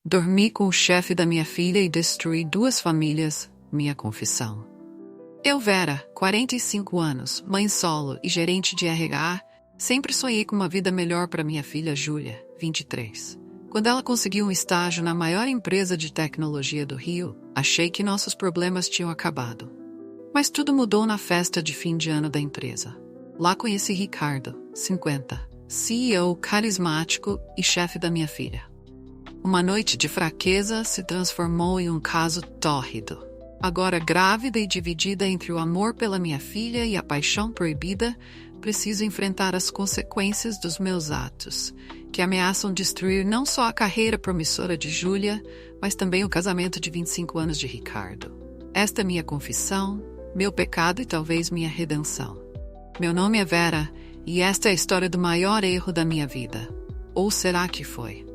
Dormi com o chefe da minha filha e destruí 2 famílias, minha confissão. Eu, Vera, 45 anos, mãe solo e gerente de RH, sempre sonhei com uma vida melhor para minha filha Júlia, 23. Quando ela conseguiu um estágio na maior empresa de tecnologia do Rio, achei que nossos problemas tinham acabado. Mas tudo mudou na festa de fim de ano da empresa. Lá conheci Ricardo, 50, CEO carismático e chefe da minha filha. Uma noite de fraqueza se transformou em um caso tórrido. Agora grávida e dividida entre o amor pela minha filha e a paixão proibida, preciso enfrentar as consequências dos meus atos, que ameaçam destruir não só a carreira promissora de Júlia, mas também o casamento de 25 anos de Ricardo. Esta é minha confissão, meu pecado e talvez minha redenção. Meu nome é Vera, e esta é a história do maior erro da minha vida. Ou será que foi?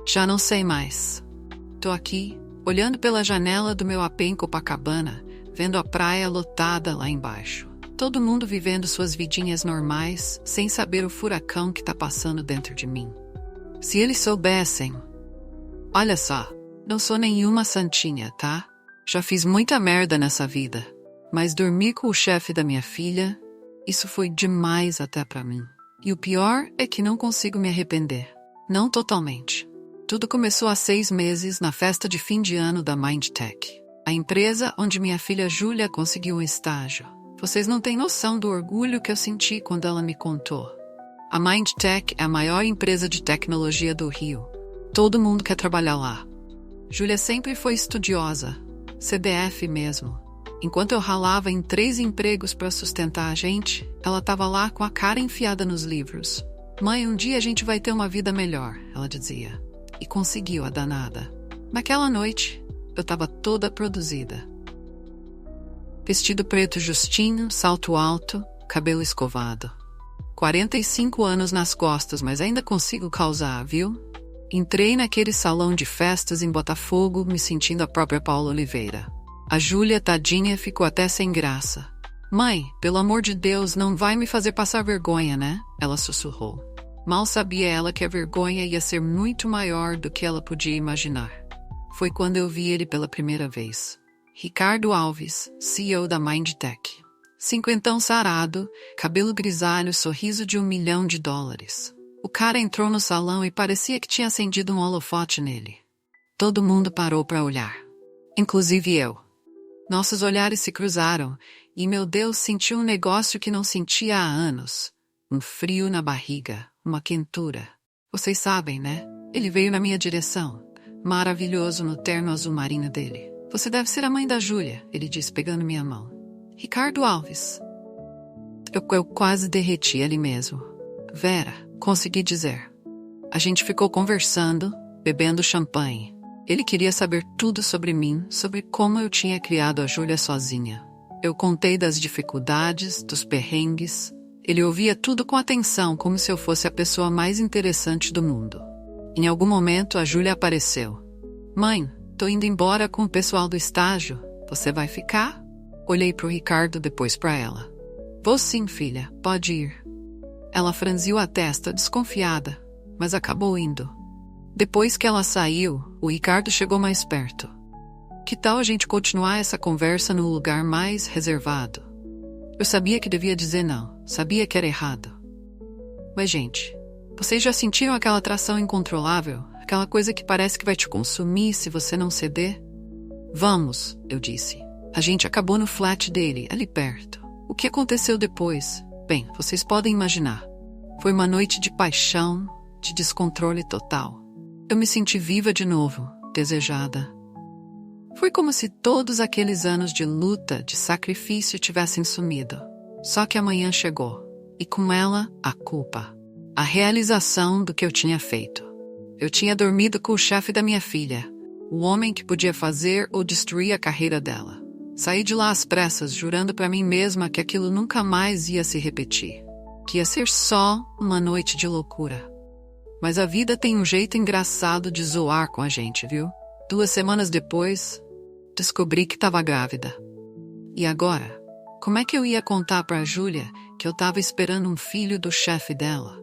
Já não sei mais. Tô aqui, olhando pela janela do meu AP em Copacabana, vendo a praia lotada lá embaixo. Todo mundo vivendo suas vidinhas normais, sem saber o furacão que tá passando dentro de mim. Se eles soubessem... Olha só, não sou nenhuma santinha, tá? Já fiz muita merda nessa vida. Mas dormir com o chefe da minha filha, isso foi demais até pra mim. E o pior é que não consigo me arrepender. Não totalmente. Tudo começou há 6 meses na festa de fim de ano da Mindtech, a empresa onde minha filha Júlia conseguiu um estágio. Vocês não têm noção do orgulho que eu senti quando ela me contou. A Mindtech é a maior empresa de tecnologia do Rio. Todo mundo quer trabalhar lá. Júlia sempre foi estudiosa, CDF mesmo. Enquanto eu ralava em 3 empregos para sustentar a gente, ela estava lá com a cara enfiada nos livros. Mãe, um dia a gente vai ter uma vida melhor, ela dizia. E conseguiu a danada. Naquela noite, eu estava toda produzida. Vestido preto justinho, salto alto, cabelo escovado. 45 anos nas costas, mas ainda consigo causar, viu? Entrei naquele salão de festas em Botafogo, me sentindo a própria Paula Oliveira. A Júlia, tadinha, ficou até sem graça. Mãe, pelo amor de Deus, não vai me fazer passar vergonha, né? Ela sussurrou. Mal sabia ela que a vergonha ia ser muito maior do que ela podia imaginar. Foi quando eu vi ele pela primeira vez. Ricardo Alves, CEO da Mindtech. 50 sarado, cabelo grisalho, sorriso de $1 milhão. O cara entrou no salão e parecia que tinha acendido um holofote nele. Todo mundo parou para olhar. Inclusive eu. Nossos olhares se cruzaram e, meu Deus, senti um negócio que não sentia há anos. Um frio na barriga, uma quentura. Vocês sabem, né? Ele veio na minha direção, maravilhoso no terno azul marinho dele. Você deve ser a mãe da Júlia, ele disse pegando minha mão. Ricardo Alves. Eu quase derreti ali mesmo. Vera, consegui dizer. A gente ficou conversando, bebendo champanhe. Ele queria saber tudo sobre mim, sobre como eu tinha criado a Júlia sozinha. Eu contei das dificuldades, dos perrengues. Ele ouvia tudo com atenção, como se eu fosse a pessoa mais interessante do mundo. Em algum momento, a Júlia apareceu. Mãe, tô indo embora com o pessoal do estágio. Você vai ficar? Olhei pro Ricardo, depois pra ela. Vou sim, filha, pode ir. Ela franziu a testa, desconfiada, mas acabou indo. Depois que ela saiu, o Ricardo chegou mais perto. Que tal a gente continuar essa conversa no lugar mais reservado? Eu sabia que devia dizer não, sabia que era errado. Mas, gente, vocês já sentiram aquela atração incontrolável? Aquela coisa que parece que vai te consumir se você não ceder? Vamos, eu disse. A gente acabou no flat dele, ali perto. O que aconteceu depois? Bem, vocês podem imaginar. Foi uma noite de paixão, de descontrole total. Eu me senti viva de novo, desejada. Foi como se todos aqueles anos de luta, de sacrifício tivessem sumido. Só que amanhã chegou, e com ela, a culpa. A realização do que eu tinha feito. Eu tinha dormido com o chefe da minha filha, o homem que podia fazer ou destruir a carreira dela. Saí de lá às pressas, jurando para mim mesma que aquilo nunca mais ia se repetir. Que ia ser só uma noite de loucura. Mas a vida tem um jeito engraçado de zoar com a gente, viu? 2 semanas depois, descobri que estava grávida. E agora? Como é que eu ia contar para a Júlia que eu estava esperando um filho do chefe dela?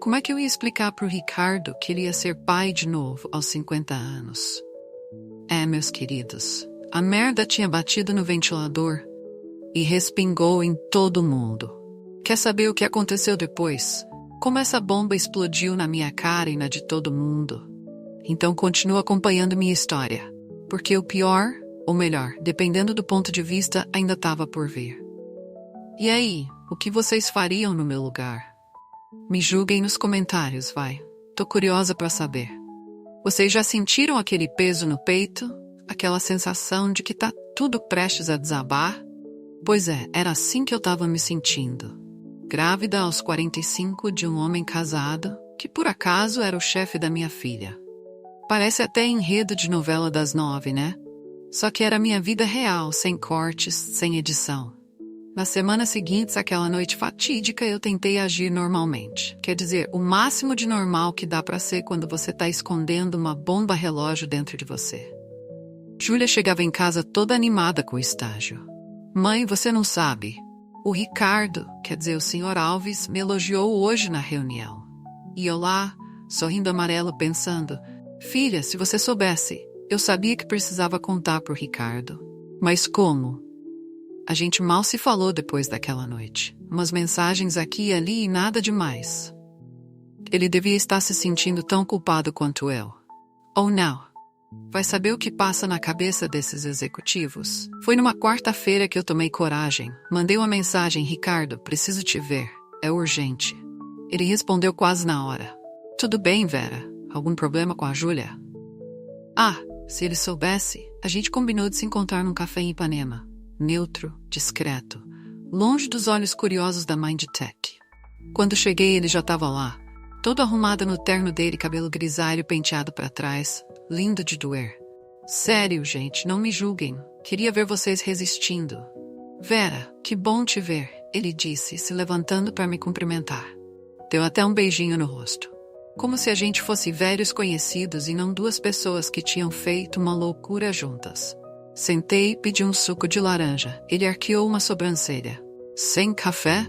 Como é que eu ia explicar pro Ricardo que ele ia ser pai de novo aos 50 anos? Meus queridos, a merda tinha batido no ventilador e respingou em todo mundo. Quer saber o que aconteceu depois? Como essa bomba explodiu na minha cara e na de todo mundo? Então continua acompanhando minha história, porque o pior, ou melhor, dependendo do ponto de vista, ainda estava por vir. E aí, o que vocês fariam no meu lugar? Me julguem nos comentários, vai. Tô curiosa para saber. Vocês já sentiram aquele peso no peito? Aquela sensação de que tá tudo prestes a desabar? Pois é, era assim que eu tava me sentindo. Grávida aos 45 de um homem casado, que por acaso era o chefe da minha filha. Parece até enredo de novela das 9, né? Só que era minha vida real, sem cortes, sem edição. Nas semanas seguintes àquela noite fatídica, eu tentei agir normalmente. Quer dizer, o máximo de normal que dá pra ser quando você tá escondendo uma bomba relógio dentro de você. Júlia chegava em casa toda animada com o estágio. Mãe, você não sabe. O Ricardo, quer dizer, o Sr. Alves, me elogiou hoje na reunião. E eu lá, sorrindo amarelo, pensando, filha, se você soubesse, eu sabia que precisava contar pro Ricardo. Mas como? A gente mal se falou depois daquela noite. Umas mensagens aqui e ali e nada demais. Ele devia estar se sentindo tão culpado quanto eu. Ou não. Vai saber o que passa na cabeça desses executivos? Foi numa quarta-feira que eu tomei coragem. Mandei uma mensagem, Ricardo, preciso te ver. É urgente. Ele respondeu quase na hora. Tudo bem, Vera? Algum problema com a Júlia? Se ele soubesse, a gente combinou de se encontrar num café em Ipanema. Neutro, discreto, longe dos olhos curiosos da Mindtech. Quando cheguei, ele já estava lá, todo arrumado no terno dele, cabelo grisalho penteado para trás, lindo de doer. Sério, gente, não me julguem. Queria ver vocês resistindo. Vera, que bom te ver, ele disse, se levantando para me cumprimentar. Deu até um beijinho no rosto. Como se a gente fosse velhos conhecidos e não duas pessoas que tinham feito uma loucura juntas. Sentei e pedi um suco de laranja. Ele arqueou uma sobrancelha. Sem café?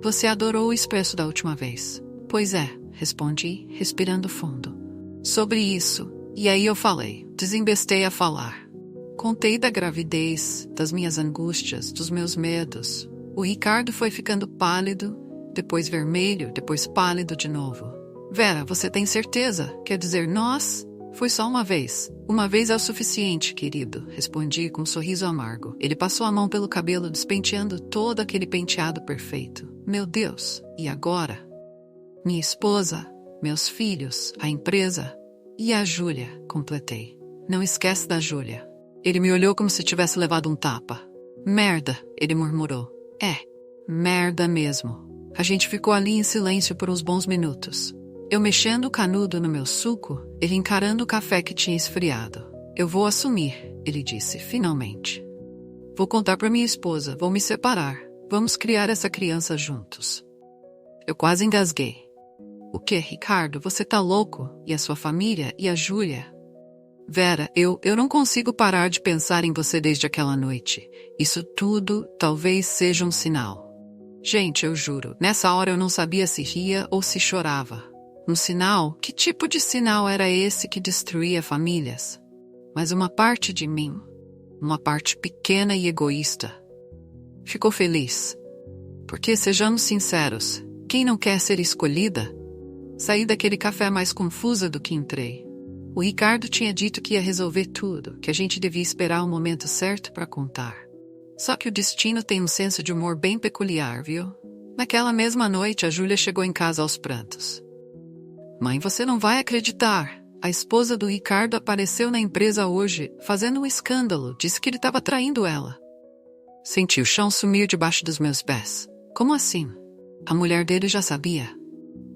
Você adorou o expresso da última vez. Pois é, respondi, respirando fundo. Sobre isso. E aí eu falei. Desembestei a falar. Contei da gravidez, das minhas angústias, dos meus medos. O Ricardo foi ficando pálido, depois vermelho, depois pálido de novo. Vera, você tem certeza? Quer dizer, nós? Foi só uma vez. Uma vez é o suficiente, querido, respondi com um sorriso amargo. Ele passou a mão pelo cabelo, despenteando todo aquele penteado perfeito. Meu Deus, e agora? Minha esposa, meus filhos, a empresa e a Júlia, completei. Não esquece da Júlia. Ele me olhou como se tivesse levado um tapa. Merda, ele murmurou. Merda mesmo. A gente ficou ali em silêncio por uns bons minutos. Eu mexendo o canudo no meu suco, ele encarando o café que tinha esfriado. Eu vou assumir, ele disse, finalmente. Vou contar para minha esposa, vou me separar. Vamos criar essa criança juntos. Eu quase engasguei. O que, Ricardo? Você tá louco? E a sua família? E a Júlia? Vera, eu não consigo parar de pensar em você desde aquela noite. Isso tudo talvez seja um sinal. Gente, eu juro, nessa hora eu não sabia se ria ou se chorava. Um sinal? Que tipo de sinal era esse que destruía famílias? Mas uma parte de mim, uma parte pequena e egoísta, ficou feliz. Porque, sejamos sinceros, quem não quer ser escolhida? Saí daquele café mais confusa do que entrei. O Ricardo tinha dito que ia resolver tudo, que a gente devia esperar o momento certo para contar. Só que o destino tem um senso de humor bem peculiar, viu? Naquela mesma noite, a Júlia chegou em casa aos prantos. Mãe, você não vai acreditar. A esposa do Ricardo apareceu na empresa hoje, fazendo um escândalo. Disse que ele estava traindo ela. Senti o chão sumir debaixo dos meus pés. Como assim? A mulher dele já sabia.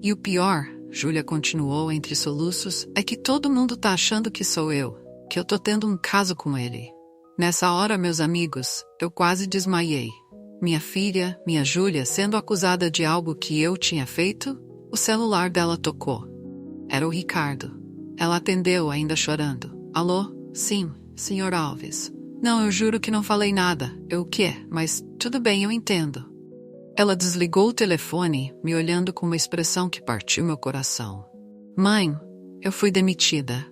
E o pior, Júlia continuou entre soluços, é que todo mundo tá achando que sou eu, que eu tô tendo um caso com ele. Nessa hora, meus amigos, eu quase desmaiei. Minha filha, minha Júlia, sendo acusada de algo que eu tinha feito, o celular dela tocou. Era o Ricardo. Ela atendeu, ainda chorando. Alô? Sim, Sr. Alves. Não, eu juro que não falei nada. Eu o quê? Mas tudo bem, eu entendo. Ela desligou o telefone, me olhando com uma expressão que partiu meu coração. Mãe, eu fui demitida.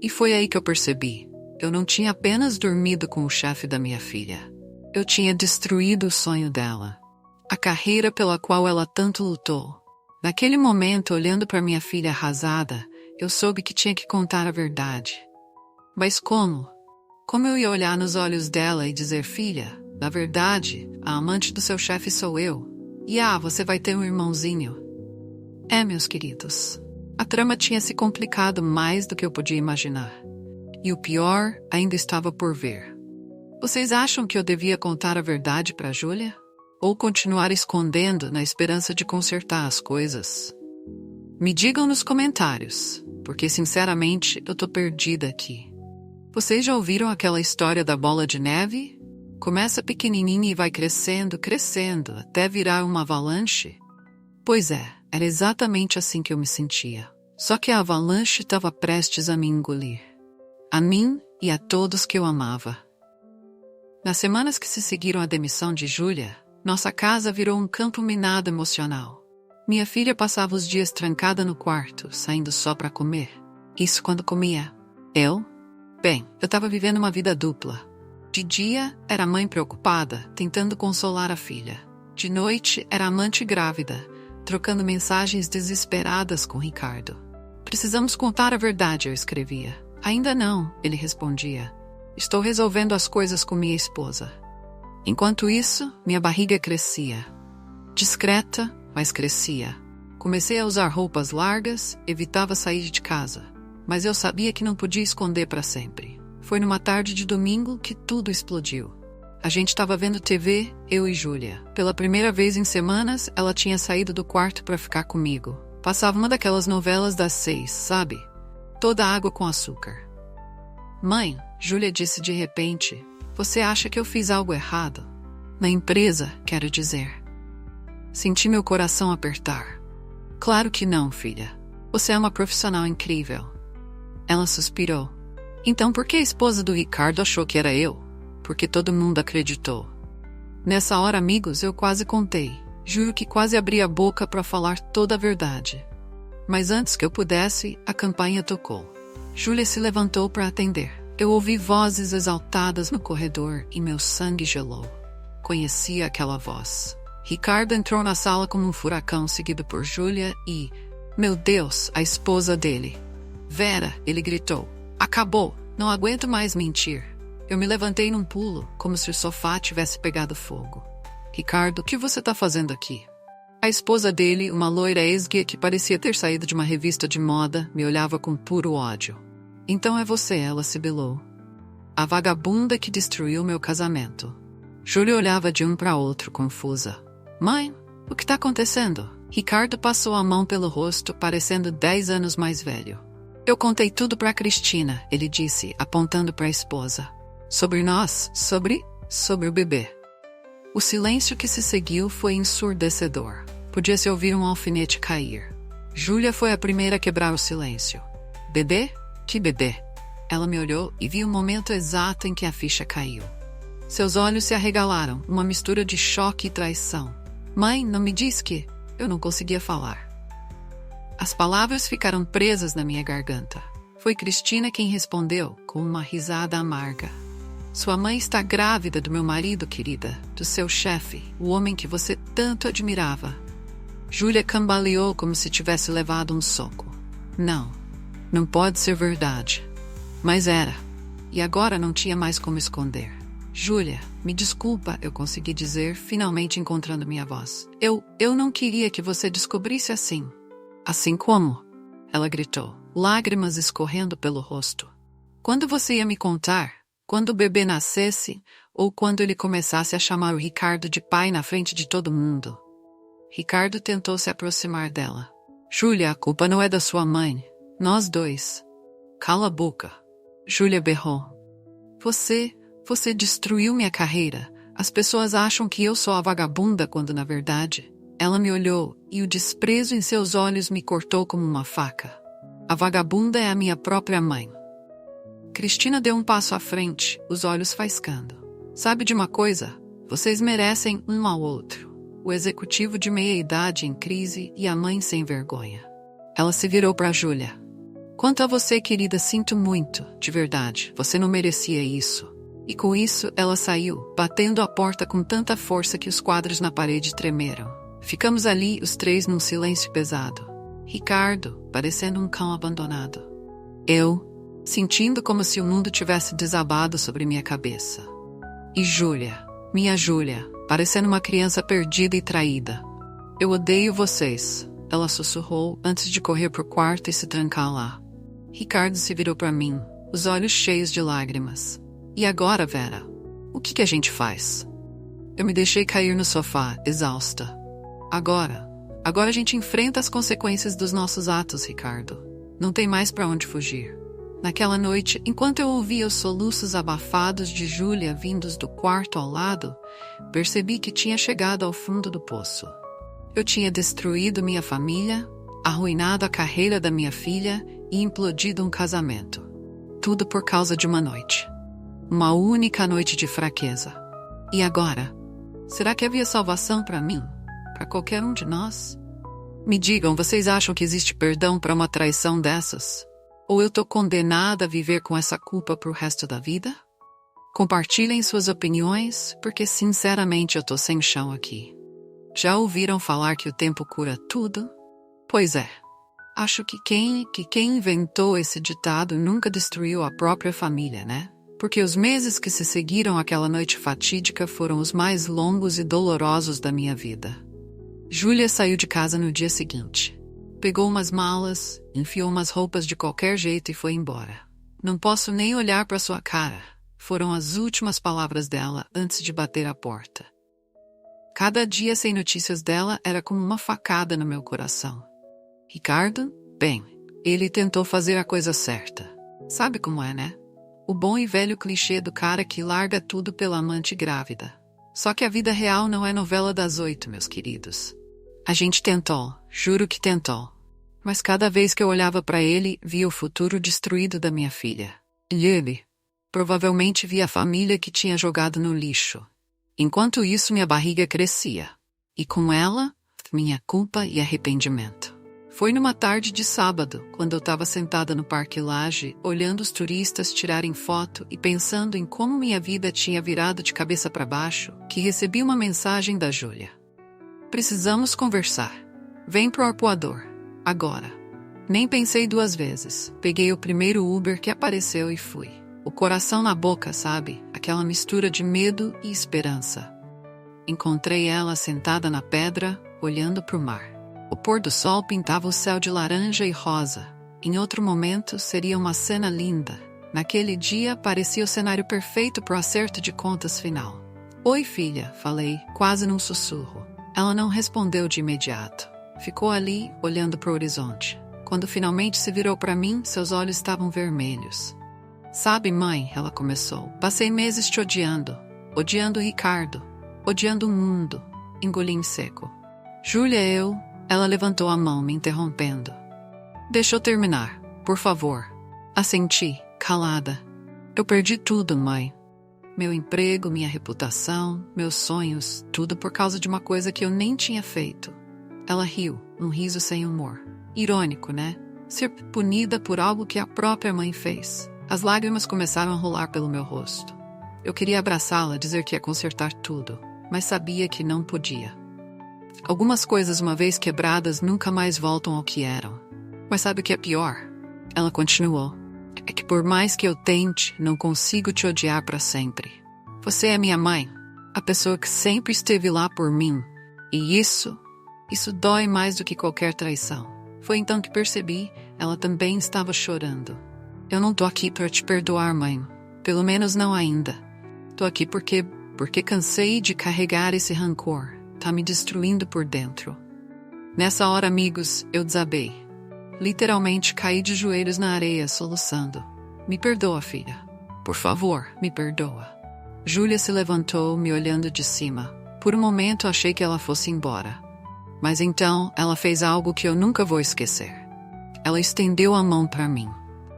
E foi aí que eu percebi. Eu não tinha apenas dormido com o chefe da minha filha. Eu tinha destruído o sonho dela. A carreira pela qual ela tanto lutou. Naquele momento, olhando para minha filha arrasada, eu soube que tinha que contar a verdade. Mas como? Como eu ia olhar nos olhos dela e dizer, filha, na verdade, a amante do seu chefe sou eu. E você vai ter um irmãozinho. Meus queridos, a trama tinha se complicado mais do que eu podia imaginar. E o pior ainda estava por vir. Vocês acham que eu devia contar a verdade para Júlia? Ou continuar escondendo na esperança de consertar as coisas? Me digam nos comentários, porque sinceramente eu tô perdida aqui. Vocês já ouviram aquela história da bola de neve? Começa pequenininha e vai crescendo, crescendo, até virar uma avalanche? Pois é, era exatamente assim que eu me sentia. Só que a avalanche estava prestes a me engolir. A mim e a todos que eu amava. Nas semanas que se seguiram à demissão de Júlia, nossa casa virou um campo minado emocional. Minha filha passava os dias trancada no quarto, saindo só para comer. Isso quando comia. Eu estava vivendo uma vida dupla. De dia, era a mãe preocupada, tentando consolar a filha. De noite, era a amante grávida, trocando mensagens desesperadas com Ricardo. Precisamos contar a verdade, eu escrevia. Ainda não, ele respondia. Estou resolvendo as coisas com minha esposa. Enquanto isso, minha barriga crescia. Discreta, mas crescia. Comecei a usar roupas largas, evitava sair de casa. Mas eu sabia que não podia esconder para sempre. Foi numa tarde de domingo que tudo explodiu. A gente estava vendo TV, eu e Júlia. Pela primeira vez em semanas, ela tinha saído do quarto para ficar comigo. Passava uma daquelas novelas das 6, sabe? Toda água com açúcar. Mãe, Júlia disse de repente, você acha que eu fiz algo errado? Na empresa, quero dizer. Senti meu coração apertar. Claro que não, filha. Você é uma profissional incrível. Ela suspirou. Então por que a esposa do Ricardo achou que era eu? Porque todo mundo acreditou. Nessa hora, amigos, eu quase contei. Juro que quase abri a boca para falar toda a verdade. Mas antes que eu pudesse, a campainha tocou. Júlia se levantou para atender. Eu ouvi vozes exaltadas no corredor e meu sangue gelou. Conhecia aquela voz. Ricardo entrou na sala como um furacão, seguido por Júlia e... Meu Deus, a esposa dele. Vera, ele gritou. Acabou, não aguento mais mentir. Eu me levantei num pulo, como se o sofá tivesse pegado fogo. Ricardo, o que você está fazendo aqui? A esposa dele, uma loira esguia que parecia ter saído de uma revista de moda, me olhava com puro ódio. Então é você, ela sibilou. A vagabunda que destruiu meu casamento. Júlia olhava de um para outro, confusa. Mãe, o que está acontecendo? Ricardo passou a mão pelo rosto, parecendo 10 anos mais velho. Eu contei tudo para Cristina, ele disse, apontando para a esposa. Sobre nós, sobre o bebê. O silêncio que se seguiu foi ensurdecedor. Podia-se ouvir um alfinete cair. Júlia foi a primeira a quebrar o silêncio. Bebê? Que bebê? Ela me olhou e viu o momento exato em que a ficha caiu. Seus olhos se arregalaram, uma mistura de choque e traição. Mãe, não me diz que... Eu não conseguia falar. As palavras ficaram presas na minha garganta. Foi Cristina quem respondeu, com uma risada amarga. Sua mãe está grávida do meu marido, querida, do seu chefe, o homem que você tanto admirava. Júlia cambaleou como se tivesse levado um soco. Não pode ser verdade. Mas era. E agora não tinha mais como esconder. Júlia, me desculpa, eu consegui dizer, finalmente encontrando minha voz. Eu não queria que você descobrisse assim. Assim como? Ela gritou, lágrimas escorrendo pelo rosto. Quando você ia me contar? Quando o bebê nascesse? Ou quando ele começasse a chamar o Ricardo de pai na frente de todo mundo? Ricardo tentou se aproximar dela. Júlia, a culpa não é da sua mãe. Nós dois. Cala a boca. Júlia berrou. Você destruiu minha carreira. As pessoas acham que eu sou a vagabunda quando na verdade... Ela me olhou e o desprezo em seus olhos me cortou como uma faca. A vagabunda é a minha própria mãe. Cristina deu um passo à frente, os olhos faiscando. Sabe de uma coisa? Vocês merecem um ao outro. o executivo de meia-idade em crise e a mãe sem vergonha. Ela se virou para Júlia. Quanto a você, querida, sinto muito, de verdade, você não merecia isso. E com isso, ela saiu, batendo a porta com tanta força que os quadros na parede tremeram. Ficamos ali, os três, num silêncio pesado. Ricardo, parecendo um cão abandonado. Eu, sentindo como se o mundo tivesse desabado sobre minha cabeça. E Júlia, minha Júlia, parecendo uma criança perdida e traída. Eu odeio vocês, ela sussurrou antes de correr pro quarto e se trancar lá. Ricardo se virou para mim, os olhos cheios de lágrimas. E agora, Vera? O que a gente faz? Eu me deixei cair no sofá, exausta. Agora a gente enfrenta as consequências dos nossos atos, Ricardo. Não tem mais para onde fugir. Naquela noite, enquanto eu ouvia os soluços abafados de Júlia vindos do quarto ao lado, percebi que tinha chegado ao fundo do poço. Eu tinha destruído minha família, arruinado a carreira da minha filha e implodido um casamento. Tudo por causa de uma noite. Uma única noite de fraqueza. E agora? Será que havia salvação para mim? Para qualquer um de nós? Me digam, vocês acham que existe perdão para uma traição dessas? Ou eu tô condenada a viver com essa culpa pro resto da vida? Compartilhem suas opiniões, porque sinceramente eu tô sem chão aqui. Já ouviram falar que o tempo cura tudo? Pois é. Acho que quem inventou esse ditado nunca destruiu a própria família, né? Porque os meses que se seguiram àquela noite fatídica foram os mais longos e dolorosos da minha vida. Júlia saiu de casa no dia seguinte. Pegou umas malas, enfiou umas roupas de qualquer jeito e foi embora. Não posso nem olhar para sua cara. Foram as últimas palavras dela antes de bater a porta. Cada dia sem notícias dela era como uma facada no meu coração. Ricardo? Bem, ele tentou fazer a coisa certa. Sabe como é, né? O bom e velho clichê do cara que larga tudo pela amante grávida. Só que a vida real não é novela das 8, meus queridos. A gente tentou, juro que tentou. Mas cada vez que eu olhava para ele, via o futuro destruído da minha filha. E ele, provavelmente via a família que tinha jogado no lixo. Enquanto isso, minha barriga crescia. E com ela, minha culpa e arrependimento. Foi numa tarde de sábado, quando eu estava sentada no Parque Lage, olhando os turistas tirarem foto e pensando em como minha vida tinha virado de cabeça para baixo, que recebi uma mensagem da Júlia. Precisamos conversar. Vem pro arpoador. Agora. Nem pensei 2 vezes. Peguei o primeiro Uber que apareceu e fui. O coração na boca, sabe? Aquela mistura de medo e esperança. Encontrei ela sentada na pedra, olhando pro mar. O pôr do sol pintava o céu de laranja e rosa. Em outro momento, seria uma cena linda. Naquele dia, parecia o cenário perfeito pro acerto de contas final. Oi, filha, falei, quase num sussurro. Ela não respondeu de imediato. Ficou ali, olhando pro horizonte. Quando finalmente se virou para mim, seus olhos estavam vermelhos. Sabe, mãe, ela começou, passei meses te odiando. Odiando o Ricardo. Odiando o mundo. Engoli em seco. Júlia, Ela levantou a mão, me interrompendo. Deixa eu terminar, por favor. Assenti, calada. Eu perdi tudo, mãe. Meu emprego, minha reputação, meus sonhos, tudo por causa de uma coisa que eu nem tinha feito. Ela riu, um riso sem humor. Irônico, né? Ser punida por algo que a própria mãe fez. As lágrimas começaram a rolar pelo meu rosto. Eu queria abraçá-la, dizer que ia consertar tudo, mas sabia que não podia. Algumas coisas, uma vez quebradas, nunca mais voltam ao que eram. Mas sabe o que é pior? Ela continuou. É que por mais que eu tente, não consigo te odiar para sempre. Você é minha mãe, a pessoa que sempre esteve lá por mim. E isso dói mais do que qualquer traição. Foi então que percebi, ela também estava chorando. Eu não tô aqui para te perdoar, mãe. Pelo menos não ainda. Tô aqui porque cansei de carregar esse rancor. Tá me destruindo por dentro. Nessa hora, amigos, eu desabei. Literalmente caí de joelhos na areia, soluçando. Me perdoa, filha. Por favor, me perdoa. Júlia se levantou, me olhando de cima. Por um momento achei que ela fosse embora. Mas então, ela fez algo que eu nunca vou esquecer. Ela estendeu a mão para mim.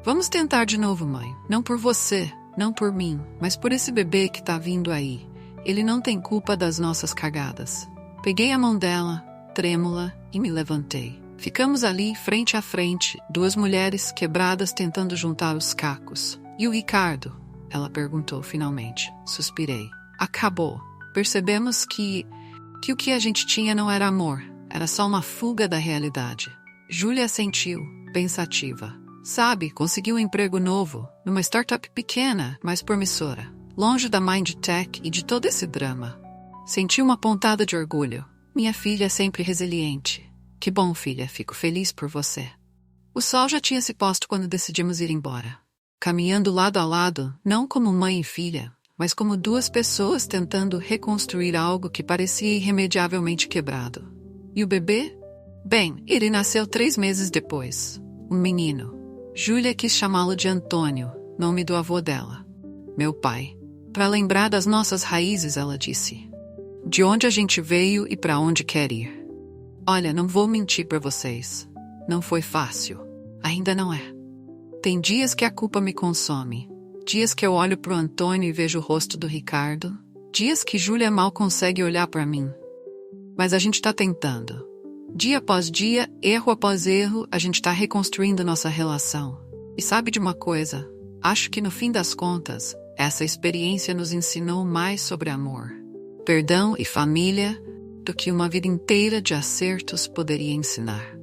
Vamos tentar de novo, mãe. Não por você, não por mim, mas por esse bebê que tá vindo aí. Ele não tem culpa das nossas cagadas. Peguei a mão dela, trêmula, e me levantei. Ficamos ali, frente a frente, duas mulheres quebradas tentando juntar os cacos. E o Ricardo? Ela perguntou finalmente. Suspirei. Acabou. Percebemos que o que a gente tinha não era amor. Era só uma fuga da realidade. Júlia assentiu, pensativa. Sabe, conseguiu um emprego novo, numa startup pequena, mas promissora. Longe da Mindtech e de todo esse drama. Senti uma pontada de orgulho. Minha filha é sempre resiliente. Que bom, filha, fico feliz por você. O sol já tinha se posto quando decidimos ir embora. Caminhando lado a lado, não como mãe e filha, mas como duas pessoas tentando reconstruir algo que parecia irremediavelmente quebrado. E o bebê? Bem, ele nasceu 3 meses depois. Um menino. Júlia quis chamá-lo de Antônio, nome do avô dela. Meu pai. Para lembrar das nossas raízes, ela disse. De onde a gente veio e para onde quer ir. Olha, não vou mentir para vocês. Não foi fácil. Ainda não é. Tem dias que a culpa me consome. Dias que eu olho pro Antônio e vejo o rosto do Ricardo. Dias que Júlia mal consegue olhar para mim. Mas a gente tá tentando. Dia após dia, erro após erro, a gente tá reconstruindo nossa relação. E sabe de uma coisa? Acho que no fim das contas, essa experiência nos ensinou mais sobre amor, perdão e família do que uma vida inteira de acertos poderia ensinar.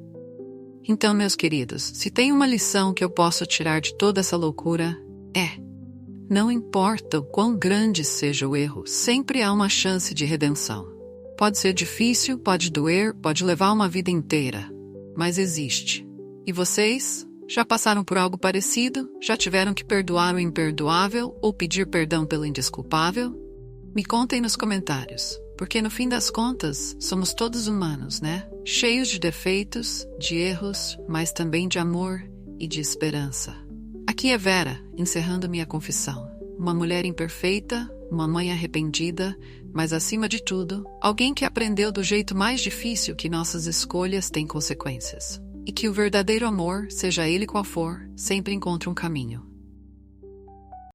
Então, meus queridos, se tem uma lição que eu posso tirar de toda essa loucura, não importa o quão grande seja o erro, sempre há uma chance de redenção. Pode ser difícil, pode doer, pode levar uma vida inteira, mas existe. E vocês? Já passaram por algo parecido? Já tiveram que perdoar o imperdoável ou pedir perdão pelo indesculpável? Me contem nos comentários, porque no fim das contas, somos todos humanos, né? Cheios de defeitos, de erros, mas também de amor e de esperança. Aqui é Vera, encerrando minha confissão. Uma mulher imperfeita, uma mãe arrependida, mas acima de tudo, alguém que aprendeu do jeito mais difícil que nossas escolhas têm consequências. E que o verdadeiro amor, seja ele qual for, sempre encontra um caminho.